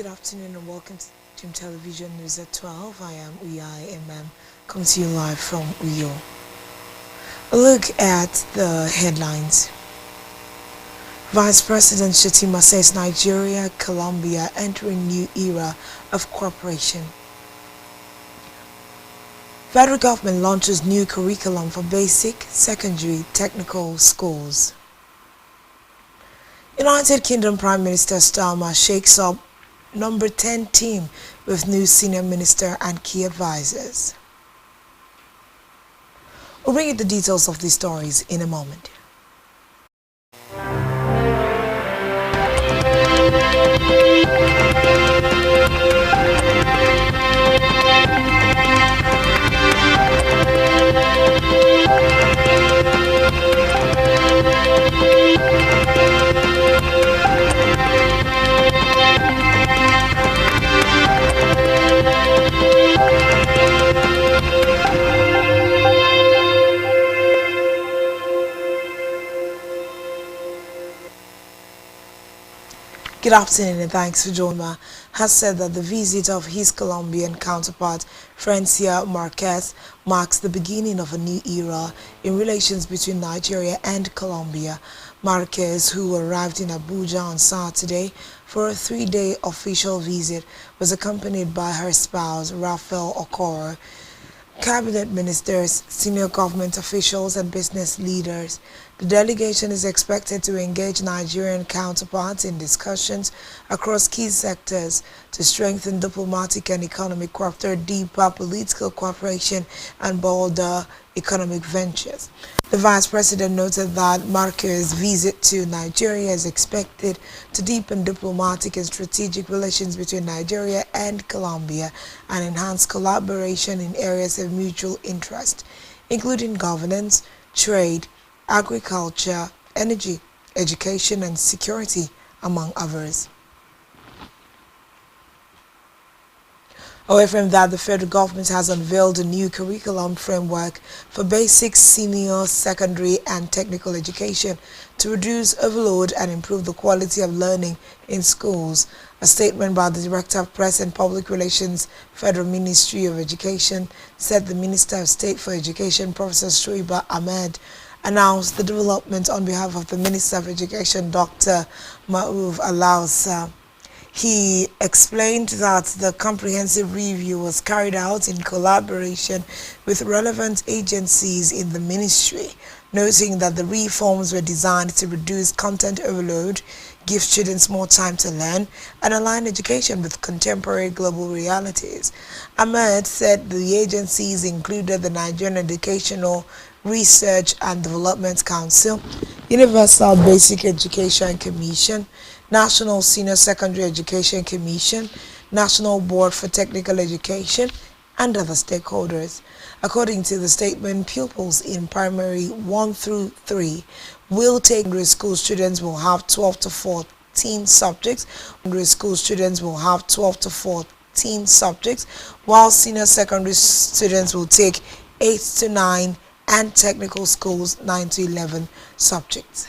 Good afternoon and welcome to Team Television News at 12. I am Uyai coming to you live from Uyo. A look at the headlines. Vice President Shettima says Nigeria, Colombia entering new era of cooperation. Federal government launches new curriculum for basic, secondary, technical schools. United Kingdom Prime Minister Starmer shakes up number 10 team with new senior minister and key advisors. We'll bring you the details of these stories in a moment. Good afternoon and thanks for joining me. Has said that the visit of his Colombian counterpart, Francia Marquez, marks the beginning of a new era in relations between Nigeria and Colombia. Marquez, who arrived in Abuja on Saturday for a 3-day official visit, was accompanied by her spouse, Rafael Okoro, cabinet ministers, senior government officials and business leaders. The delegation is expected to engage Nigerian counterparts in discussions across key sectors to strengthen diplomatic and economic cooperation, deeper political cooperation and bolder economic ventures. The vice president noted that Marquez's visit to Nigeria is expected to deepen diplomatic and strategic relations between Nigeria and Colombia and enhance collaboration in areas of mutual interest, including governance, trade, agriculture, energy, education and security, among others. Away from that, the federal government has unveiled a new curriculum framework for basic, senior, secondary and technical education to reduce overload and improve the quality of learning in schools. A statement by the Director of Press and Public Relations, Federal Ministry of Education, said the Minister of State for Education, Professor Shoiba Ahmed, announced the development on behalf of the Minister of Education, Dr. Ma'ouf Alausa. He explained that the comprehensive review was carried out in collaboration with relevant agencies in the ministry, noting that the reforms were designed to reduce content overload, give students more time to learn, and align education with contemporary global realities. Ahmed said the agencies included the Nigerian Educational Research and Development Council, Universal Basic Education Commission, National Senior Secondary Education Commission, National Board for Technical Education, and other stakeholders. According to the statement, pupils in primary 1 through 3 will take secondary school students will have 12 to 14 subjects. Secondary school students will have 12 to 14 subjects, while senior secondary students will take 8 to 9 and technical schools 9 to 11 subjects.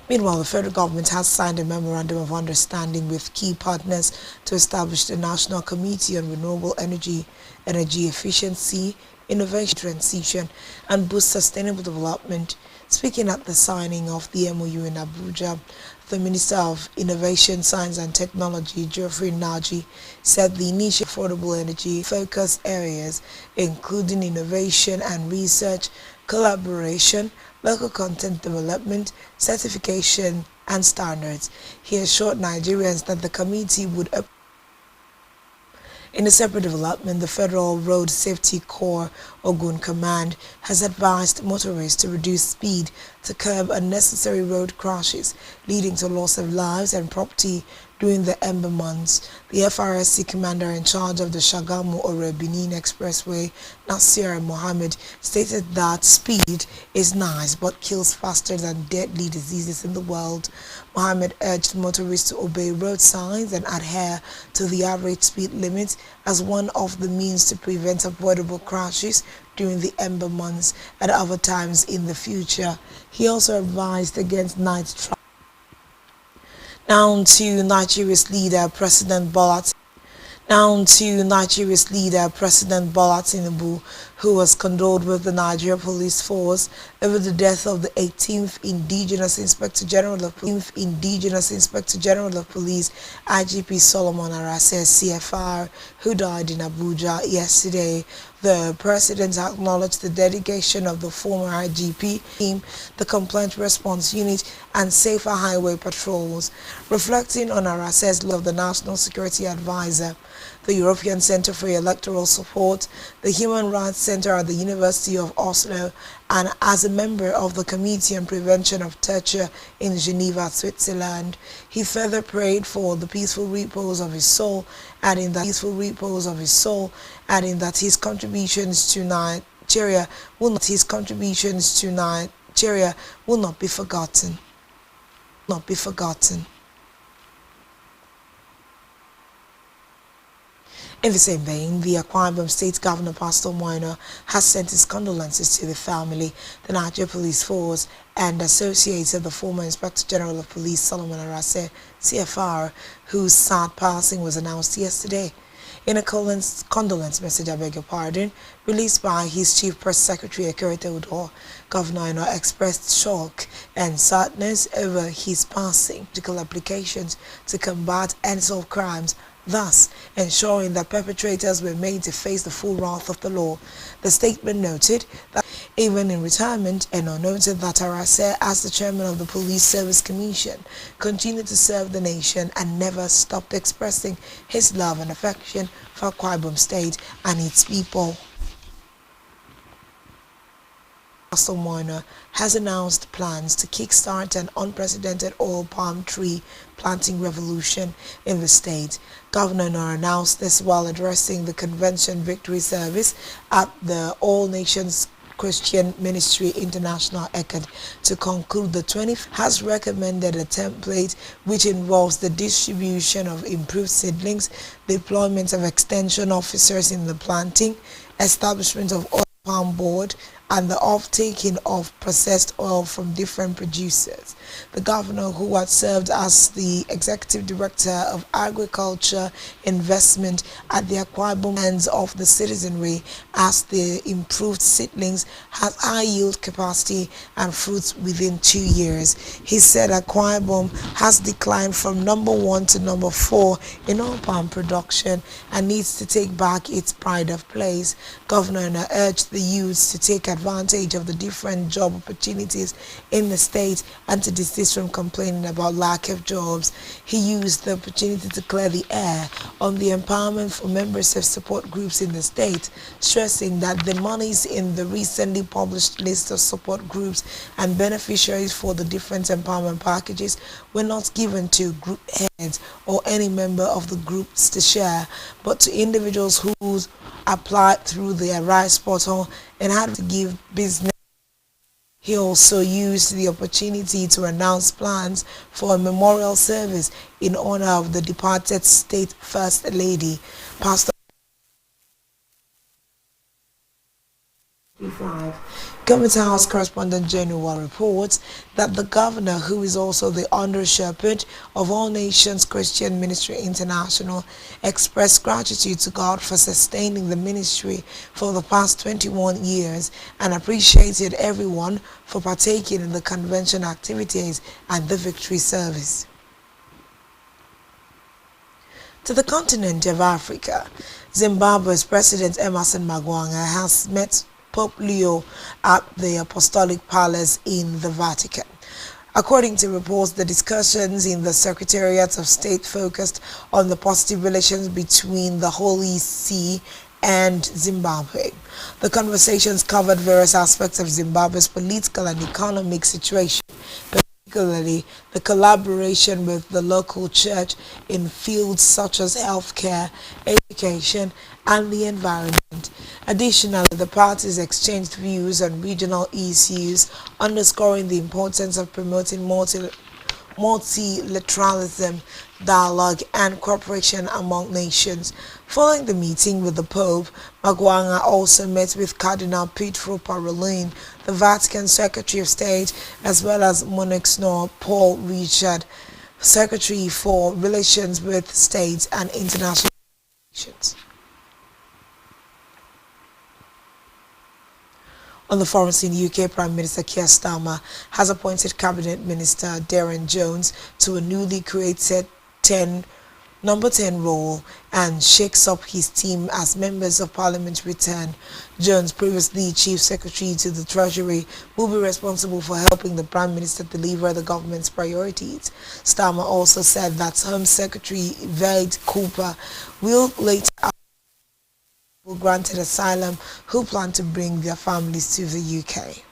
Meanwhile, the federal government has signed a memorandum of understanding with key partners to establish the National Committee on Renewable Energy, Energy Efficiency, Innovation, Transition, and Boost Sustainable Development. Speaking at the signing of the MOU in Abuja, the Minister of Innovation, Science and Technology, Geoffrey Naji, said the initial affordable energy focus areas, including innovation and research, collaboration, local content development, certification, and standards. He assured Nigerians that the committee would. In a separate development, the Federal Road Safety Corps Ogun Command has advised motorists to reduce speed to curb unnecessary road crashes, leading to loss of lives and property during the Ember months. The FRSC commander in charge of the Shagamu-Ore-Benin Expressway, Nasir Mohammed, stated that speed is nice but kills faster than deadly diseases in the world. Mohammed urged motorists to obey road signs and adhere to the average speed limit as one of the means to prevent avoidable crashes during the Ember months and other times in the future. He also advised against night travel. Now to Nigeria's leader, President Bola Tinubu, who was condoled with the Nigeria Police Force over the death of the 18th Indigenous Inspector General of Police, IGP Solomon Arase CFR, who died in Abuja yesterday. The president acknowledged the dedication of the former IGP team, the Complaint Response Unit, and safer highway patrols. Reflecting on Arase's of the National Security Advisor, the European Center for Electoral Support, the Human Rights Center at the University of Oslo, and as a member of the Committee on Prevention of Torture in Geneva, Switzerland. He further prayed for the peaceful repose of his soul, adding that his contributions to Nigeria will not be forgotten. In the same vein, the Akwa Ibom State Governor Pastor Moina has sent his condolences to the family, the Nigeria Police Force, and associates of the former Inspector General of Police Solomon Arase, CFR, whose sad passing was announced yesterday. In a condolence message, released by his Chief Press Secretary Ekerete Udo, Governor expressed shock and sadness over his passing, political applications to combat and solve crimes, thus ensuring that perpetrators were made to face the full wrath of the law. The statement noted that even in retirement, and noted that Arase, as the chairman of the Police Service Commission, continued to serve the nation and never stopped expressing his love and affection for Akwa Ibom State and its people. Pastor Moina has announced plans to kickstart an unprecedented oil palm tree planting revolution in the state. Governor Nor announced this while addressing the Convention Victory Service at the All Nations Christian Ministry International ECAD to conclude the 20th, has recommended a template which involves the distribution of improved seedlings, deployment of extension officers in the planting, establishment of oil palm board, and the off-taking of processed oil from different producers. The governor, who had served as the executive director of agriculture investment at the Akwa Ibom Lands of the Citizenry, as the improved seedlings has high yield capacity and fruits within 2 years. He said Akwa Ibom has declined from number 1 to number 4 in oil palm production and needs to take back its pride of place. Governor urged the youths to take advantage of the different job opportunities in the state and to desist from complaining about lack of jobs. He used the opportunity to clear the air on the empowerment for members of support groups in the state, stressing that the monies in the recently published list of support groups and beneficiaries for the different empowerment packages were not given to group heads or any member of the groups to share, but to individuals who applied through the Arise portal and had to give business. He also used the opportunity to announce plans for a memorial service in honor of the departed State First Lady, Pastor 5. Government House Correspondent General reports that the governor, who is also the under-shepherd of All Nations Christian Ministry International, expressed gratitude to God for sustaining the ministry for the past 21 years and appreciated everyone for partaking in the convention activities and the victory service. To the continent of Africa, Zimbabwe's President Emerson Mnangagwa has met Pope Leo at the Apostolic Palace in the Vatican. According to reports, the discussions in the Secretariat of State focused on the positive relations between the Holy See and Zimbabwe. The conversations covered various aspects of Zimbabwe's political and economic situation, particularly the collaboration with the local church in fields such as healthcare, education, and the environment. Additionally, the parties exchanged views on regional issues, underscoring the importance of promoting multilateralism, dialogue, and cooperation among nations. Following the meeting with the Pope, Mnangagwa also met with Cardinal Pietro Parolin, the Vatican Secretary of State, as well as Monsignor Paul Richard. Secretary for Relations with States and International Relations. On the foreign scene, UK Prime Minister Keir Starmer has appointed Cabinet Minister Darren Jones to a newly created number 10 role and shakes up his team as members of Parliament return. Jones, previously Chief Secretary to the Treasury, will be responsible for helping the Prime Minister deliver the government's priorities. Starmer also said that Home Secretary Vade Cooper will later granted asylum who plan to bring their families to the UK.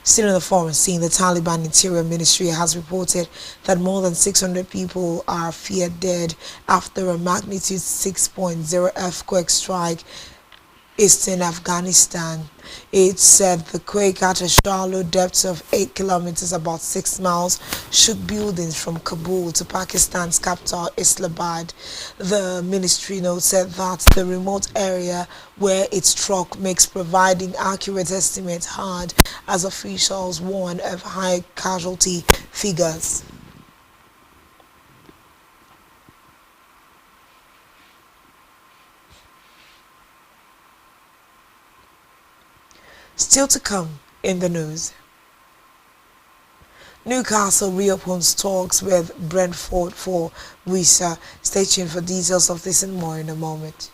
Still in the foreign scene, the Taliban Interior Ministry has reported that more than 600 people are feared dead after a magnitude 6.0 earthquake strike eastern Afghanistan. It said the quake at a shallow depth of 8 kilometers, about 6 miles, shook buildings from Kabul to Pakistan's capital Islamabad. The ministry noted that the remote area where it struck makes providing accurate estimates hard, as officials warn of high casualty figures. Still to come in the news. Newcastle reopens talks with Brentford for Wissa. Stay tuned for details of this and more in a moment.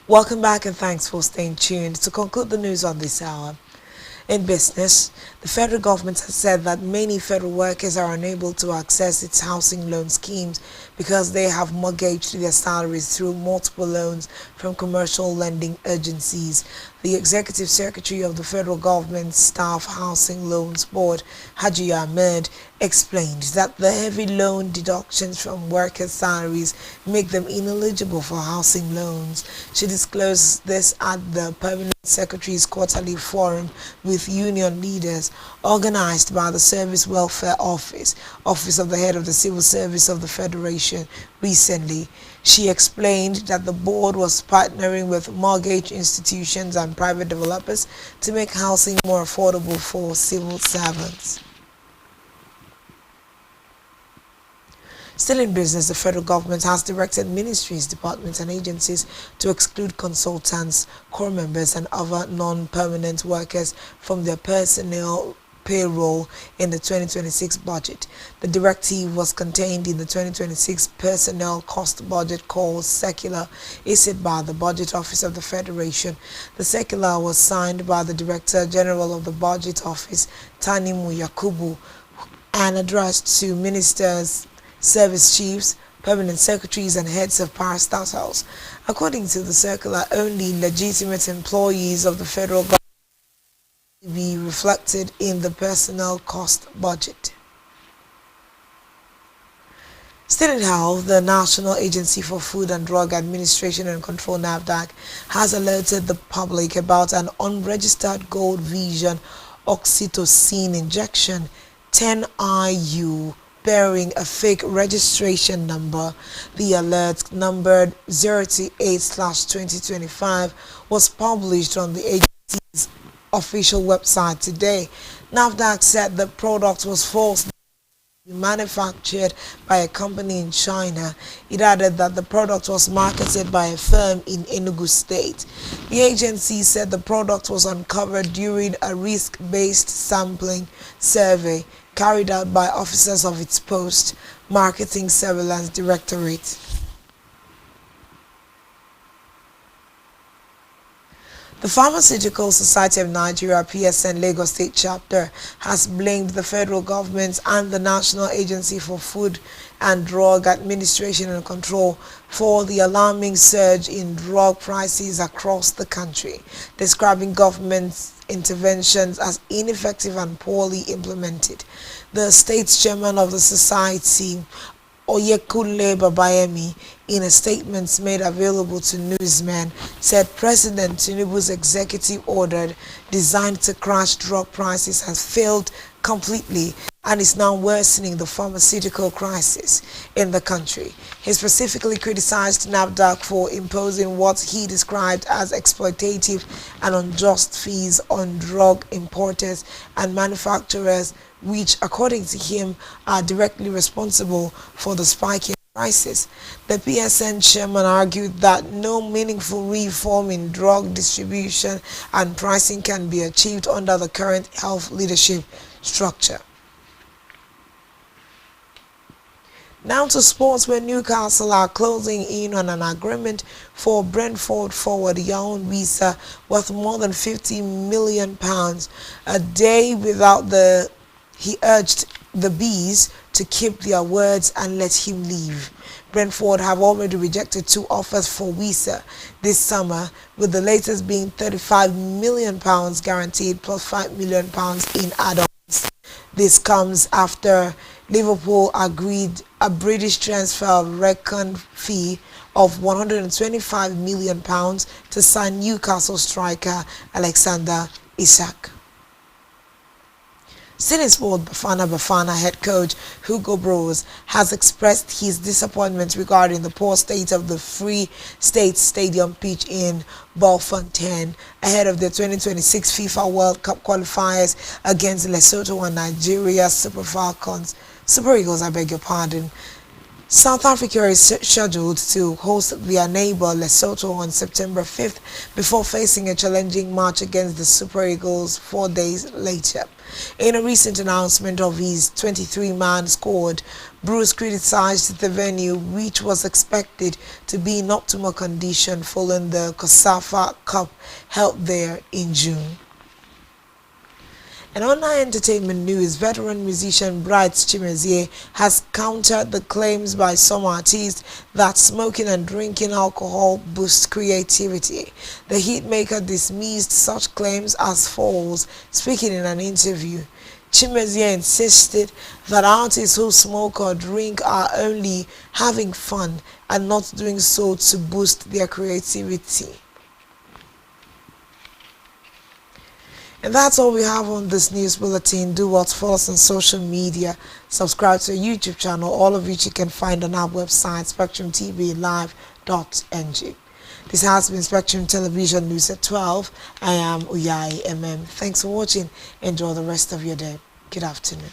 Welcome back and thanks for staying tuned. To conclude the news on this hour, in business, the federal government has said that many federal workers are unable to access its housing loan schemes because they have mortgaged their salaries through multiple loans from commercial lending agencies. The Executive Secretary of the Federal Government Staff Housing Loans Board, Haji Ahmed, explained that the heavy loan deductions from workers' salaries make them ineligible for housing loans. She disclosed this at the Permanent Secretary's Quarterly Forum with union leaders organized by the Service Welfare Office of the Head of the Civil Service of the Federation recently. She explained that the board was partnering with mortgage institutions and private developers to make housing more affordable for civil servants. Still in business, the federal government has directed ministries, departments and agencies to exclude consultants, corps members and other non-permanent workers from their personnel payroll in the 2026 budget. The directive was contained in the 2026 personnel cost budget called Circular, issued by the Budget Office of the Federation. The circular was signed by the Director General of the Budget Office, Tanimu Yakubu, and addressed to ministers, service chiefs, permanent secretaries and heads of parastatals. According to the circular, only legitimate employees of the federal government will be reflected in the personnel cost budget. Still in health, the National Agency for Food and Drug Administration and Control (NAFDAC) has alerted the public about an unregistered Gold Vision oxytocin injection 10IU bearing a fake registration number. The alert, numbered 028/2025, was published on the agency's official website today. NAFDAC said the product was false, manufactured by a company in China. It added that the product was marketed by a firm in Enugu State. The agency said the product was uncovered during a risk-based sampling survey carried out by officers of its Post Marketing Surveillance Directorate. The Pharmaceutical Society of Nigeria (PSN) Lagos State Chapter has blamed the federal government and the National Agency for Food and Drug Administration and Control for the alarming surge in drug prices across the country, describing government's interventions as ineffective and poorly implemented. The state's chairman of the society, Oyekunle Babayemi, in a statement made available to newsmen, said President Tinubu's executive order designed to crash drug prices has failed completely and is now worsening the pharmaceutical crisis in the country. He specifically criticized NAFDAC for imposing what he described as exploitative and unjust fees on drug importers and manufacturers, which, according to him, are directly responsible for the spike in prices. The PSN chairman argued that no meaningful reform in drug distribution and pricing can be achieved under the current health leadership structure. Now to sports, where Newcastle are closing in on an agreement for Brentford forward Yaoun Wissa worth more than £50 million. A day without he urged the Bees to keep their words and let him leave. Brentford have already rejected 2 offers for Wissa this summer, with the latest being £35 million guaranteed plus £5 million in add-ons. This comes after Liverpool agreed a British transfer record fee of £125 million to sign Newcastle striker Alexander Isak. City Sport Bafana head coach Hugo Bros has expressed his disappointment regarding the poor state of the Free State Stadium pitch in Belfontaine ahead of the 2026 FIFA World Cup qualifiers against Lesotho and Nigeria Super Eagles, I beg your pardon. South Africa is scheduled to host their neighbor Lesotho on September 5th before facing a challenging match against the Super Eagles 4 days later. In a recent announcement of his 23-man squad, Bruce criticized the venue, which was expected to be in optimal condition following the COSAFA Cup held there in June. And on our entertainment news, veteran musician Bright Chimezie has countered the claims by some artists that smoking and drinking alcohol boosts creativity. The hitmaker dismissed such claims as false, speaking in an interview. Chimezie insisted that artists who smoke or drink are only having fun and not doing so to boost their creativity. And that's all we have on this news bulletin. Do watch for us on social media. Subscribe to our YouTube channel, all of which you can find on our website, spectrumtvlive.ng. This has been Spectrum Television News at 12. I am Uyai MM. Thanks for watching. Enjoy the rest of your day. Good afternoon.